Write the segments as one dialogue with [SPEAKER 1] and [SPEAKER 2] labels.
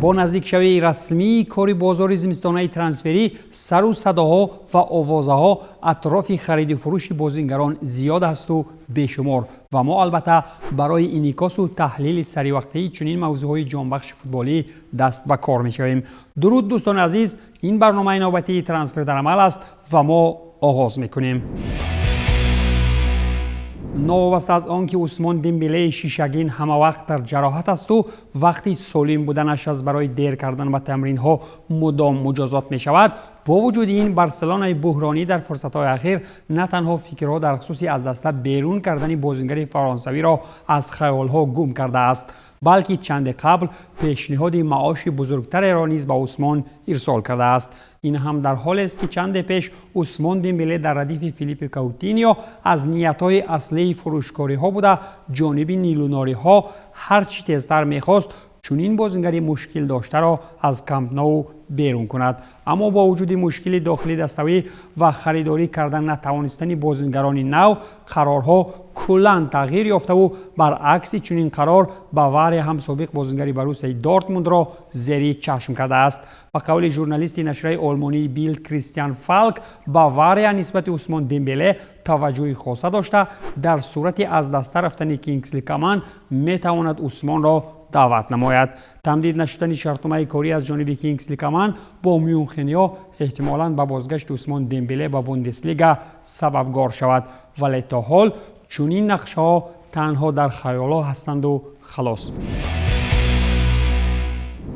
[SPEAKER 1] با نزدیکشوی رسمی کاری بازار زمستانه ترانسفری سر و صداها و آوازها اطراف خرید و فروش بازیگران زیاد است و بیشمار و ما البته برای انعکاس و تحلیل سری وقتی چنین موضوعهای جانبخش فوتبالی دست به کار می‌شویم. درود دوستان عزیز، این برنامه نوبتی ترانسفر در عمل است و ما آغاز می‌کنیم. نوابسته از آنکه عثمان دمبله شیشگین همه وقت در جراحت است و وقتی سالم بودنش از برای دیر کردن و تمرین ها مدام مجازات می شود، با وجود این بارسلونای بحرانی در فرصت های اخیر نه تنها فکرها در خصوص از دسته بیرون کردن بازیگر فرانسوی را از خیال ها گم کرده است، بلکه چند قبل پیشنهاد معاش بزرگتر را نیز به عثمان ارسال کرده است. این هم در حالی است که چند پیش عثمان دمبله در ردیف فیلیپ کوتینیو از نیت‌های اصلی فروشکاری ها بوده جانب نیلوناری ها هر چی تیزتر می‌خواست چنین بازیگری مشکل داشته را از کمپ نو بیرون کند، اما با وجود مشکل داخلی دستوی و خریداری کردن نتوانستن بازیگران نو قرارها کلاً تغییر یافته و برعکس چنین قرار باواریا هم سابق بازیگری بروسیا دورتموند را زیر چشم کرده است. با قول ژورنالیست نشریه آلمانی بیلد کریستیان فالک، باواریا نسبت عثمان دمبله توجه خاصه داشته در صورت از دست رفتن کینگسلی کمان میتواند عثمان را دعوت نماید. تمدید نشدن شرطنامه کاری از جانب کینگسلی کمان با میونخنیا احتمالاً به بازگشت عثمان دمبله به بوندسلیگا سببگار شود، ولی تا حال چنین نقشه‌ها تنها در خیال‌ها هستند و خلاص.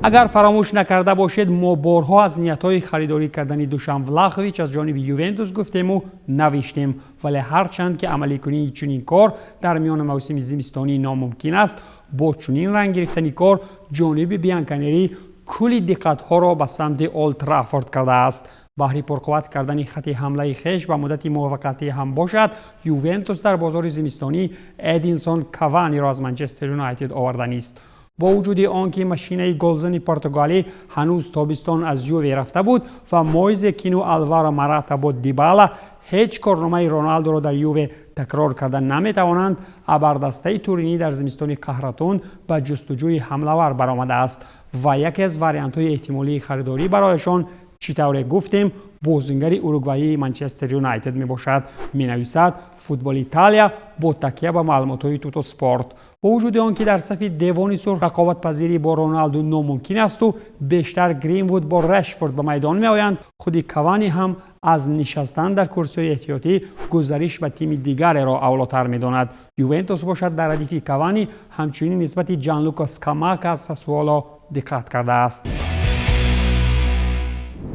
[SPEAKER 1] اگر فراموش نکرده باشید ما بارها از نیت‌های خریداری کردن دوشان ولاخویچ از جانب یوونتوس گفتیم و نوشتیم، ولی هرچند که عملی کنی چنین کار در میان موسم زمستانی ناممکن است، با چنین رنگ گرفتن کار جانب بیانکانری کلی دقت‌ها را به سمت اولد ترافورد کرده است. بهر پرقوت کردن خط حمله خیش و مدت موافقتی هم باشد، یوونتوس در بازار زمستانی ادینسون کاوانی را از منچستر یونایتد آورده است. با وجود آنکه ماشین گلزن پرتغالی هنوز تابستان از یووه رفته بود و مویز کینو آلوارو مراتا با دیبالا هیچ کارنامه رونالدو را در یووه تکرار کردن نمیتوانند، ابردسته تورینی در زمستان قهرتون به جستجوی حمله‌ور برآمده است و یکی از واریانت های احتمالی خریداری برایشان چطور گفتیم بازیگر اوروگوایی منچستر یونایتد می باشد، می نویسد فوتبال ایتالیا با تکیه به معلومات های توتو سپورت. با وجود آنکه در صف دیوان سرخ رقابت پذیری با رونالدو ناممکن است و بیشتر گرین‌وود با رشفورد به میدان می آیند، خود کوانی هم از نشستن در کرسی احتیاطی گزارش به تیم دیگر را اولاتر می داند. یوونتوس باشد در ردیف کوانی همچنین نسبت جانلوکا اسکاماکا از ساسولو دقت کرده است.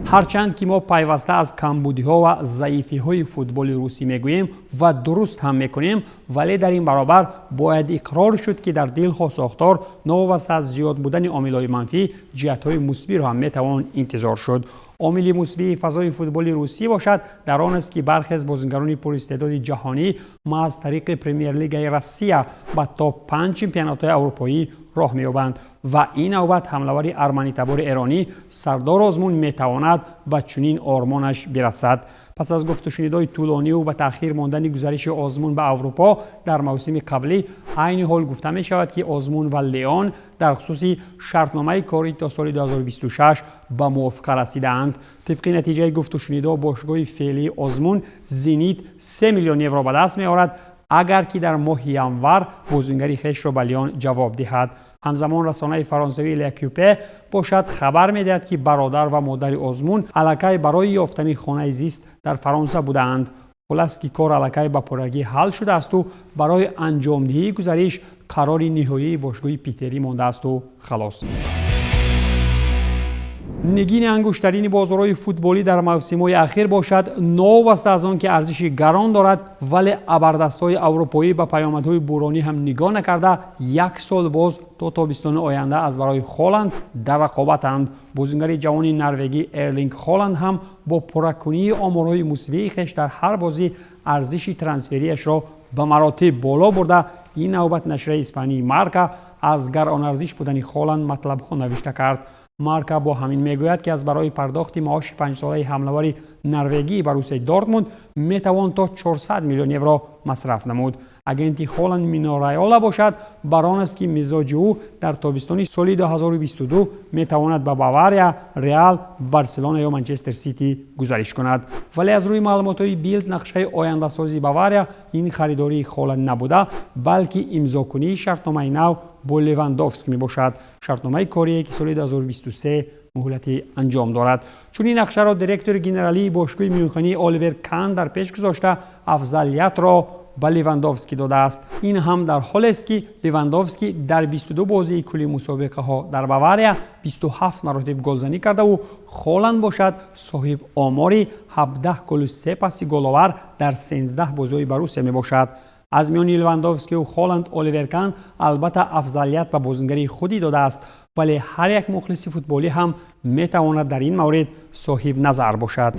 [SPEAKER 1] هرچند که ما پیوسته از کمبودی‌ها و ضعیفی‌های فوتبال روسی میگوییم و درست هم میکنیم، ولی در این برابر باید اقرار شد که در دلها ساختار نوابسته از زیاد بودن عامل‌های منفی جهت‌های مثبت هم میتوان انتظار شد. عامل مثبت فضای فوتبال روسی باشد در آن است که برخی از بازیگران پراستعداد جهانی ما از طریق پرمیر لیگ روسیه به تاپ 5 چمپیونات اروپایی راه می‌یابند و این نوبت حمله‌ور ارمنی تبار ایرانی سردار آزمون میتواند به چنین آرمانش برسد. پس از گفت و شنیدهای طولانی و به تأخیر ماندن گزارش آزمون به اروپا در موسم قبلی، عین حال گفته می شود که آزمون و لیون در خصوص شرطنامه کاری تا سال 2026 به موافقه رسیدند. طبق نتیجه گفت و شنیدها باشگاه فعلی آزمون زینیت 3 میلیون یورو به دست می آورد اگر که در ماه ینور بازیگری خویش را به لیون جواب دهد. همزمان رسانه فرانسوی لکیوپه باشد خبر می‌دهد که برادر و مادر آزمون الکی برای یافتن خانه زیست در فرانسه بودند. خلاص که کار الکی به پرگی حل شده است و برای انجام دهی گزارش قرار نهایی باشگاه پیتری مانده است و خلاص. نگین انگشترین بازارهای فوتبالی در موسم‌های اخیر باشد نوابسته از آن که ارزش گران دارد، ولی ابردست‌های اروپایی به پیامدهای بحرانی هم نگاه نکرده یک سال باز تا تابستان آینده از برای هالند در رقابتند. بازیگر جوان نروژی ارلینگ هالند هم با پرکنی آمارهای مثبت خویش در هر بازی ارزش ترانسفریش را به مراتب بالا برده. این نوبت نشریه اسپانی مارکا از گران ارزش بودن هالند مطلب ها نوشته کرد. марка бо ҳамин мегӯяд ки аз барои пардохти маоши 5 солаи ҳамлавари норвегии Борусияи Дортмунд метавон то 400 миллион евро масраф намуд. агенти Холланд Мино Райола бошад, бар он аст ки мизоҷи ӯ дар тобистони соли 2022 метавонад ба Бавария, Реал, Барселона ё Манчестер Сити гузариш кунад. вале аз рӯи маълумотҳои Билд нақшаи ояндасози Бавария ин харидории Холланд набуда, балки имзокунии шартномаи нав бо Левандовски мебошад. шартномаи корие ки соли 2023 муҳлати анҷом дорад. чунин нақшаро директори генералии бошгоҳи Мюнхени Оливер Кан дар пеш гузошта афзалиятро ба Левандовски додааст. ин ҳам дар ҳоле аст ки Левандовски дар 22 бозии кулли мусобиқаҳо дар Бавария 27 маротиб голзанӣ кардаву Холланд бошад соҳиб омори 17 голу 3 паси головар дар 13 бозиҳои Борусия мебошад. аз миёни Левандовскию Холланд Оливер Кан албатта афзалият ба бозингарии худӣ додааст, вале ҳар як мухлиси футболӣ ҳам метавонад дар ин маврид соҳиб назар бошад.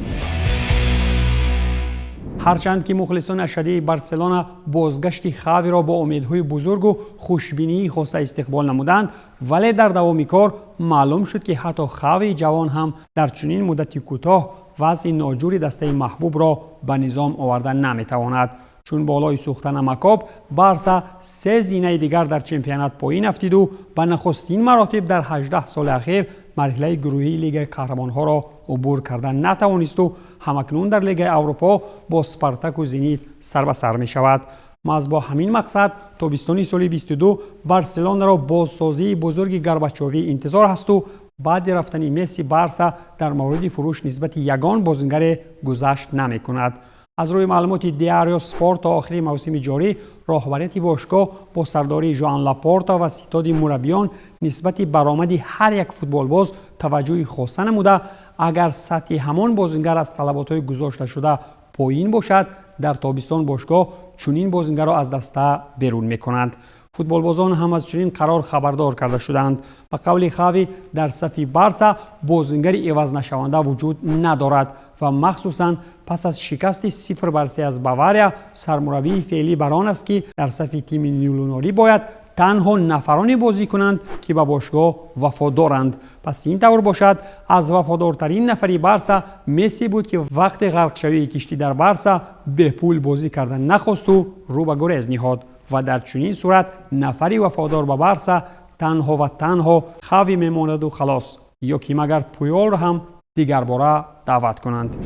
[SPEAKER 1] ҳарчанд ки мухлисони ашадии Барселона бозгашти Хавиро бо умедҳои бузургу хушбинии хоса истиқбол намуданд, вале дар давоми кор маълум шуд ки ҳатто Хави ҷавон ҳам дар чунин муддати кӯтоҳ вазъи ноҷури дастаи маҳбубро ба низом оварда наметавонад. чун болои сӯхтана Макоб, Барса 3 зинаи дигар дар чемпионат поин афтиду ба нахустин маротиб дар 18 соли ахир марҳилаи гурӯҳии Лигаи Қаҳрамонҳоро убур карда натавонисту ҳамакнун дар Лигаи Аврупо бо Спартаку Зенит сар ба сар мешавад. маҳз бо ҳамин мақсад тобистони соли 22 Барселонаро бозсозии бузурги Горбачёвӣ интизор ҳасту баъди рафтани Месси Барса дар мавриди фурӯш нисбати ягон бозингаре гузашт намекунад. аз рӯи маълумоти Диарио Спорт то охири мавсими ҷорӣ роҳбарияти бошгоҳ бо сардории Жоан Лапорта ва ситоди мураббиён нисбати баромади ҳар як футболбоз таваҷҷӯҳи хоса намуда, агар сатҳи ҳамон бозингар аз талаботҳои гузошташуда поин бошад, дар тобистон бошгоҳ чунин бозингарро аз даста берун мекунанд. футболбозон ҳам аз чунин қарор хабардор карда шуданд. ба қавли Хави дар сафи Барса бозингари ивазнашаванда вуҷуд надорад ва махсусан пас аз шикасти 0-3 аз Бавария сармураббии феълӣ бар он аст ки дар сафи тими нилунорӣ бояд танҳо нафароне бозӣ кунанд ки ба бошгоҳ вафодоранд. пас ин тавр бошад, аз вафодортарин нафари Барса Месси буд ки вақти ғарқшавии киштӣ дар Барса бепул бозӣ карда нахосту рӯ ба гурез ниҳод ва дар чунин сурат нафари вафодор ба Барса танҳо ва танҳо Хави мемонаду халос, ё ки магар Пуёлро ҳам дигарбора даъват кунанд.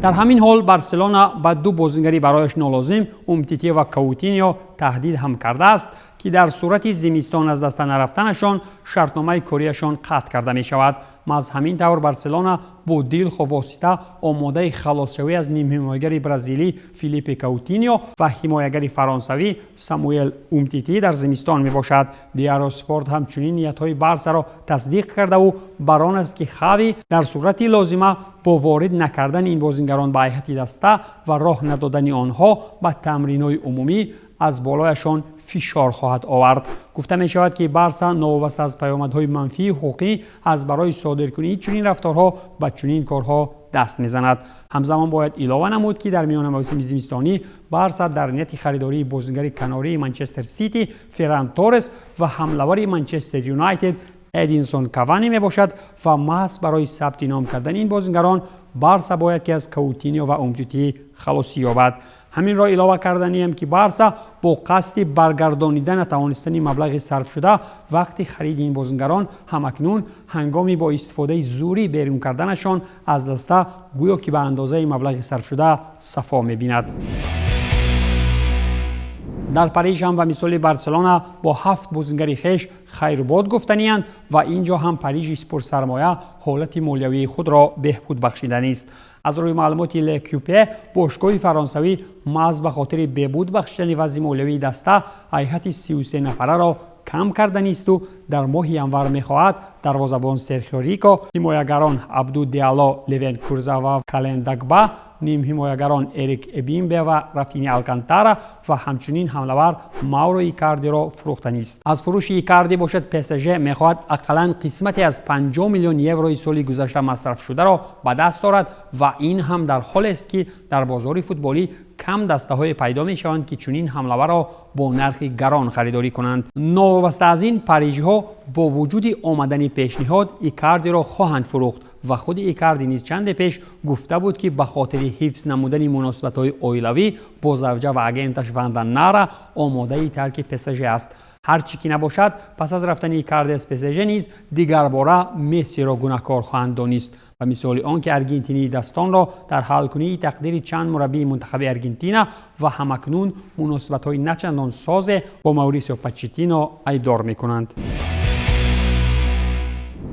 [SPEAKER 1] дар ҳамин ҳол Барселона ба ду бозингари барояш нолозим Умтити ва Каутиньо таҳдид ҳам кардааст ки дар сурати зимистон аз даста нарафтанашон шартномаи корияшон қатъ карда мешавад. маҳз ҳамин тавр Барселона бо дилхо восита омодаи халосшавӣ аз нимҳимоягари бразилӣ Филиппе Каутиньо ва ҳимоягари фаронсавӣ Самуэл Умтити дар зимистон мебошад. Диарио Спорт ҳамчунин ниятҳои Барсаро тасдиқ кардаву бар он аст ки Хави дар сурати лозима бо ворид накардани ин бозингарон ба ҳайати даста ва роҳ надодани онҳо ба тамринҳои умумӣ аз болояшон фишор хоҳад овард. гуфта мешавад ки Барса новобаста аз паёмадҳои манфии ҳуқуқӣ аз барои содиркунии чунин рафторҳо ба чунин корҳо даст мезанад. ҳамзамон бояд илова намуд ки дар миёни мавсими зимистонӣ Барса дар нияти харидории бозингари канории Манчестер Сити Ферран Торрес ва ҳамлавари Манчестер Юнайтед Эдинсон Кавани мебошад ва маҳз барои сабти ном кардани ин бозингарон Барса бояд ки аз Каутиньо ва Умтити халосӣ ёбад. ҳаминро илова карданием ки Барса бо қасди баргардонида натавонистани маблағи сарфшуда вақти хариди ин бозингарон ҳамакнун ҳангоми бо истифодаи зӯрӣ берун карданашон аз даста гӯё ки ба андозаи маблағи сарфшуда сафо мебинад. дар Париж ҳам ба мисоли Барселона бо 7 бозингари хеш хайрубод гуфтанианд ва ин ҷо ҳам Парижи пурсармоя ҳолати молиявии худро беҳбуд бахшиданист. аз рӯи маълумоти Лекюпе бошгоҳи фаронсавӣ маҳз ба хотири беҳбуд бахшидани вазъи молиявии даста ҳайати 33 нафараро кам карданисту дар моҳи январ мехоҳад дарвозабон Серхио Рико, ҳимоягарон Абду Диало, Левен Курза ва Кален Дагба نیم حمایتگران اریک ابیمبه و رافینی آلکانتارا و همچنین حمله‌ور ماورو ایکاردی را فروختنی است. از فروش ایکاردی باشد PSG می‌خواهد اقلاً قسمتی از 50 میلیون یوروی سال گذشته مصرف شده را به دست آورد و این هم در حالی است که در بازار فوتبالی کم دسته‌های پیدا می‌شوند که چنین حمله‌ور را با نرخ گران خریداری کنند. نوابسته از این پاریژی‌ها با وجود آمدن پیشنهاد ایکاردی را خواهند فروخت و خود ایکاردی نیز چند پیش گفته بود که به خاطر حفظ نمودن مناسبت‌های عائلوی با زوجه و اگنتش واندا نارا آماده ترک PSG است. هرچی که نباشد پس از رفتن ایکاردی از PSG نیز دیگر باره مسی را گناهکار خواهند دانست و مثال آنکه ارژانتینی دستان را در حل کنی تقدیر چند مربی منتخب ارژانتین و همکنون مناسبت‌های نچندان ساز با موریسیو پوچتینو ایبدار می‌کنند.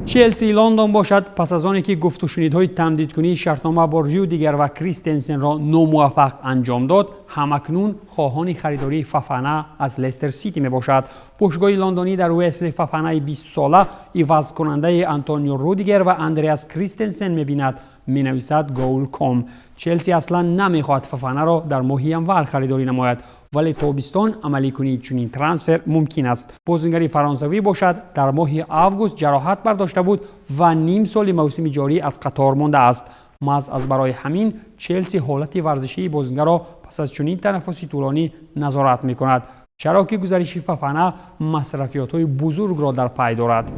[SPEAKER 1] چلسی لندن باشد پس از آنکه گفت و شنیدهای تمدیدکنی شرطنامه با ریودیگر و کریستنسن را ناموفق انجام داد، همکنون خواهان خریداری فافانا از لستر سیتی می باشد. باشگاه لندنی در وصل فافانا 20 ساله عوض کننده آنتونیو رودیگر و اندریاس کریستنسن می بیند. می نویسد گول.com. چلسی اصلا نمی خواهد فافانا را در ماه ژانویه خریداری نماید، ولی تابستان عملی کنی چنین ترانسفر ممکن است. بازیگر فرانسوی باشد در ماه آگوست جراحت برداشته بود و نیم سال موسم جاری از قطار مانده است. محض از برای همین چلسی حالت ورزشی بازیگر را پس از چنین تنفسی طولانی نظارت می کند، چرا که گزارش فافانا مصرفیات‌های بزرگ را در پی دارد.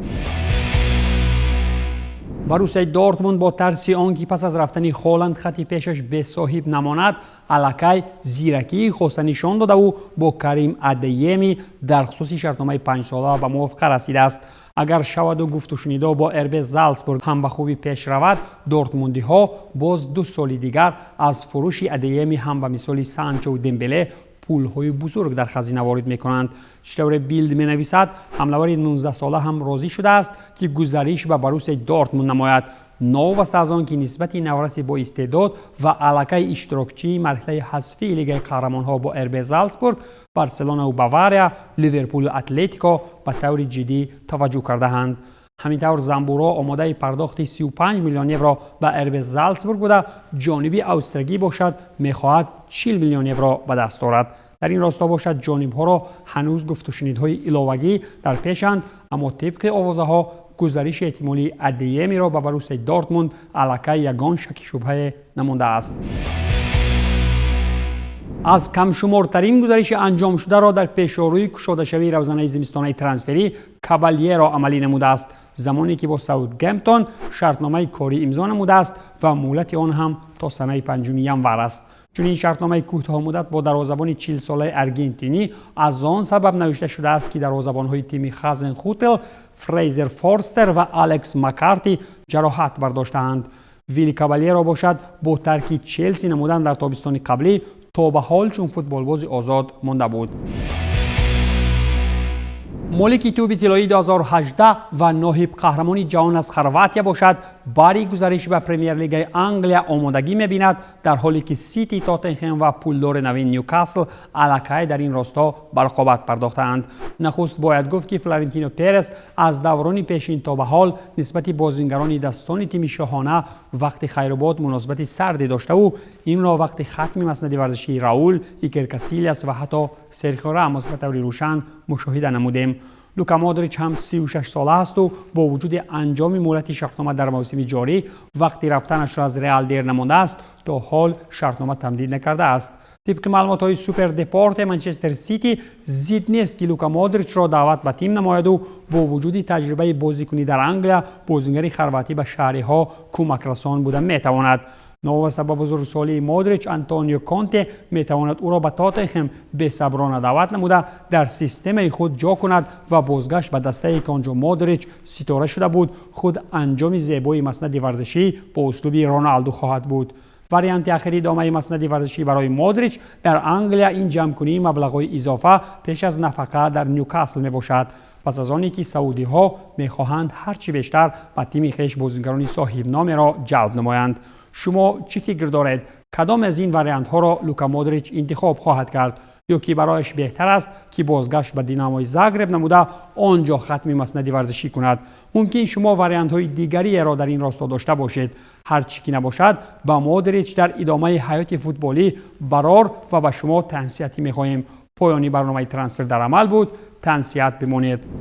[SPEAKER 1] بروسیا دورتموند با ترس آنکه پس از رفتن هالند خط پیشش به صاحب نماند، الکی زیرکی خود نشان داده و با کریم ادیمی در خصوص شرطنامه 5 ساله به موافقه رسیده است. اگر شود و گفت و شنیده با RB زالزبورگ هم به خوبی پیش رود، دورتموندی ها باز 2 سال دیگر از فروش ادیمی هم به مثال سانچو و دمبله پول‌های بزرگ در خزینه وارد می‌کنند. شتور بیلد می‌نویسد حمله‌ور 19 ساله هم راضی شده است که گزارش به بروسیا دورتموند نماید. نوابسته از آن که نسبت نورس با استعداد و علاقه اشتراکچی مرحله حذفی لیگ قهرمان‌ها با RB زالزبورگ، بارسلونا و باواریا، لیورپول و اتلتیکو به طور جدی توجه کرده‌اند. همینطور زامبورا آماده پرداخت 35 میلیون یورو به RB زالزبورگ بوده. جانبی استراگی باشد می‌خواهد 40 میلیون یورو به دست آورد. در این راستا باشد جانب‌ها را هنوز گفت و شنیدهای علاوه‌ای در پیشند، اما طبق آوازها گزارش احتمالی ادیمی را به بروسیا دورتموند علاقه یگان شک شبهه نمانده است. از کم شمارترین گزارش انجام شده را در پیش‌روی گشوده شوی روزانه زمستانه ترانسفری کابالیرو عملی نموده است، زمانی که با ساوثگمپتون شرطنامه کاری امضا نموده است و مهلت آن هم تا سنه 5 ژانویه است. چون این شرطنامه کوتاه مدت با دروازه‌بان 40 ساله ارژانتینی از آن سبب نوشته شده است که دروازه‌بان‌های تیم هازنهوتل، فریزر فورستر و الکس مکارتی جراحت برداشتند. ویلی کابالیرو باشد با ترک چلسی نمودن در تابستان قبلی تا به حال چون فوتبالباز آزاد مانده بود. مالک توپ طلایی 2018 و ناهب قهرمانی جهان از خرواتیا باشد برای گزارش به پرمیر لیگ انگلیا آمادگی می‌بیند، در حالی که سیتی، تاتنهام و پولدار نوین نیوکاسل علاقه در این راستا به رقابت پرداختند. نخست باید گفت که فلورنتینو پرز از دوران پیشین تا به حال نسبت بازیگران دستان تیم شاهانه وقت خیرآباد مناسبت سردی داشته و این را وقت ختم مسند ورزشی راول، ایکر کاسیلیاس و حتی سرخیو راموس به طور روشن مشاهده نمودیم. لوکا مودریچ هم 36 ساله است و با وجود انجام مهلت شرطنامه در موسم جاری وقتی رفتنش را از رئال دیر نمانده است، تا حال شرطنامه تمدید نکرده است. طبق معلومات سوپر دپورت منچستر سیتی زید نیست که لوکا مودریچ را دعوت به تیم نماید و با وجود تجربه بازیکنی در انگلیا بازیگر خرواتی به شهرها کمک رسان بوده میتواند. نوابسته به بزرگسالی مودریچ، آنتونیو کونته میتواند او را به تاتنهام بی‌صبرانه دعوت نموده در سیستم خود جا کند و بازگشت به دسته که آنجا مودریچ ستاره شده بود خود انجام زیبای مسند ورزشی با اسلوب رونالدو خواهد بود. واریانت آخری دامه مسند ورزشی برای مودریچ در انگلیا این جمع‌کنی مبلغ‌های اضافه پیش از نفقه در نیوکاسل میباشد، پس از آنی که سعودی ها میخواهند هرچی بیشتر به تیم خویش بازیگران صاحب نام را جلب نمایند. شما چی فکر دارید؟ کدام از این واریانت ها را لوکا مودریچ انتخاب خواهد کرد؟ یا که برایش بهتر است که بازگشت به دیناموی زاگرب نموده آنجا ختم مسندی ورزشی کند. ممکن شما واریانت های دیگری را در این راستا داشته باشید. هر چی که نباشد با مودریچ در ادامه حیات فوتبالی برار و به شما تنصیحاتی می‌خواهیم. پایانی برنامه ترانسفر در عمل بود. تنصیحات بمانید.